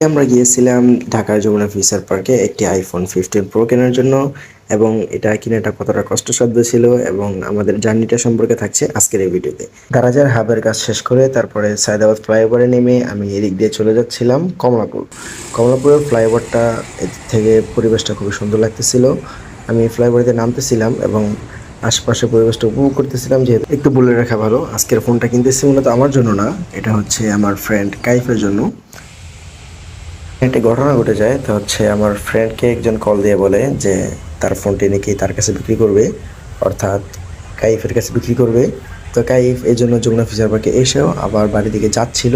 আমরা গিয়েছিলাম ঢাকার যমুনা ফিউচার পার্কে একটি আইফোন 15 প্রো কেনার জন্য। এবং এটা কিনাটা কতটা কষ্টসাধ্য ছিল এবং আমাদের জার্নিটা সম্পর্কে থাকছে আজকের এই ভিডিওতে। দারাজের হাবের কাজ শেষ করে তারপরে সায়দাবাদ ফ্লাইওভারে নেমে আমি এদিক দিয়ে চলে যাচ্ছিলাম কমলাপুর। কমলাপুরের ফ্লাইওভারটা এদিক থেকে পরিবেশটা খুবই সুন্দর লাগতেছিল। আমি ফ্লাইওভারে নামতেছিলাম এবং আশপাশের পরিবেশটা উপভোগ করতেছিলাম। যেহেতু একটু বলে রাখা ভালো, আজকের ফোনটা কিনতেছি মূলত আমার জন্য না, এটা হচ্ছে আমার ফ্রেন্ড কাইফের জন্য। একটা ঘটনা ঘটে যায়, তো হচ্ছে আমার ফ্রেন্ডকে একজন কল দিয়ে বলে যে তার ফোনটি নাকি তার কাছে বিক্রি করবে, অর্থাৎ কাইফের কাছে বিক্রি করবে। তো কাইফ এই জন্য যমুনা ফিউচার পার্কে এসেও আবার বাড়ি দিকে যাচ্ছিল।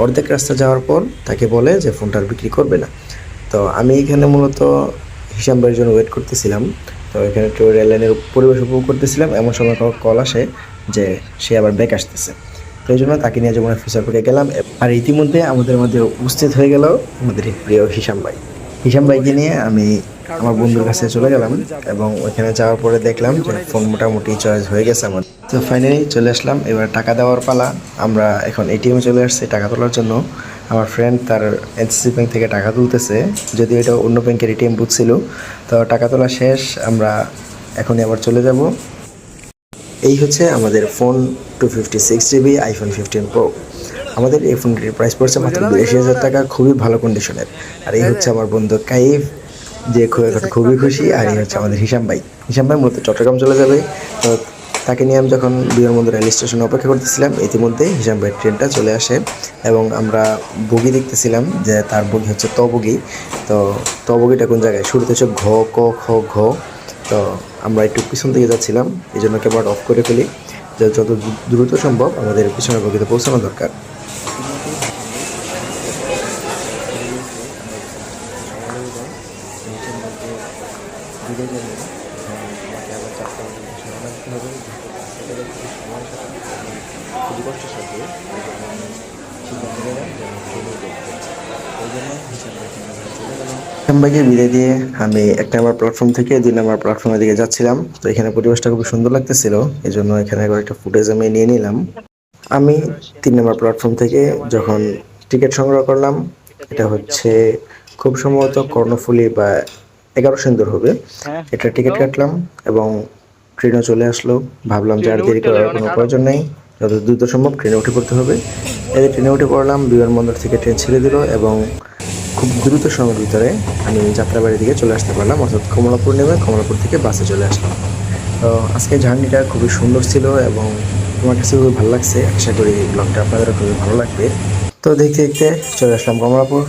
অর্ধেক রাস্তা যাওয়ার পর তাকে বলে যে ফোনটা আর বিক্রি করবে না। তো আমি এখানে মূলত হিসাম ভাইয়ের জন্য ওয়েট করতেছিলাম। তো এখানে একটু রেল লাইনের পরিবেশ উপভোগ করতেছিলাম, এমন সময় কল আসে যে সে আবার ব্যাক আসতেছে। তো এই জন্য তাকে নিয়ে যমুনা ফিউচার পার্কে গেলাম। আর ইতিমধ্যে আমাদের মধ্যে উপস্থিত হয়ে গেল আমাদের প্রিয় হিসাম ভাই। হিসাম ভাইকে নিয়ে আমি আমার বন্ধুর কাছে চলে গেলাম এবং ওইখানে যাওয়ার পরে দেখলাম যে ফোন মোটামুটি চয়েস হয়ে গেছে আমার। তো ফাইনালি চলে আসলাম, এবার টাকা দেওয়ার পালা। আমরা এখন এটিএমে চলে আসছি টাকা তোলার জন্য। আমার ফ্রেন্ড তার এনসিসি ব্যাংক থেকে টাকা তুলতেছে, যদিও এটা অন্য ব্যাংকের এটিএম বুথ ছিল। তো টাকা তোলা শেষ, আমরা এখনই আবার চলে যাব। এই হচ্ছে আমাদের ফোন 256 GB আইফোন 15 প্রো। আমাদের এই ফোনটির প্রাইস পড়ছে মাত্র 82,000 টাকা, খুবই ভালো কন্ডিশনের। আর এই হচ্ছে আমার বন্ধু কাইফ, যে খুবই খুশি। আর এই হচ্ছে আমাদের হিসাম ভাই। হিসাম ভাই মূলত চট্টগ্রাম চলে যাবে। তো তাকে নিয়ে আমি যখন বিমানবন্দর রেল স্টেশনে অপেক্ষা করতেছিলাম, ইতিমধ্যে হিসাম ভাইয়ের ট্রেনটা চলে আসে এবং আমরা বগি দেখতেছিলাম যে তার বগি হচ্ছে ত বগি। তো ত বগিটা কোন জায়গায়, শুরুতে হচ্ছে ঘ ক খ ঘ। তো আমরা একটু পিছন দিকে যাচ্ছিলাম, এই জন্য ক্যামেরাটা অফ করে ফেলি যে যত দ্রুত সম্ভব আমাদের পিছনের বগিতে পৌঁছানো দরকার। হিসামবাইকে বিদায় দিয়ে আমি 1 নম্বর প্ল্যাটফর্ম থেকে 2 নম্বর প্ল্যাটফর্মের দিকে যাচ্ছিলাম। তো এখানে পরিবেশটা খুব সুন্দর লাগতেছিল, এই জন্য এখানে কয়েকটা ফুটেজ আমি নিয়ে নিলাম। আমি 3 নম্বর প্ল্যাটফর্ম থেকে যখন টিকিট সংগ্রহ করলাম, এটা হচ্ছে খুব সম্ভবত কর্ণফুলী বা 11 সুন্দর হবে, এটা টিকিট কাটলাম এবং ট্রেনও চলে আসলো। ভাবলাম যে আর দেরি করার কোনো প্রয়োজন নেই, যত দ্রুত সম্ভব ট্রেনে উঠে পড়তে হবে। এই ট্রেনে উঠে পড়লাম, বিমানবন্দর থেকে ট্রেন ছেড়ে দিল এবং খুব দ্রুত সময়ের ভিতরে আমি যাত্রাবাড়ির দিকে চলে আসতে পারলাম, অর্থাৎ কমলাপুর নেমে কমলাপুর থেকে বাসে চলে আসলাম। তো আজকের জার্নিটা খুবই সুন্দর ছিল এবং আমার কাছে খুবই ভালো লাগছে। আশা করি ব্লগটা আপনাদেরও খুবই ভালো লাগবে। তো দেখতে দেখতে চলে আসলাম কমলাপুর।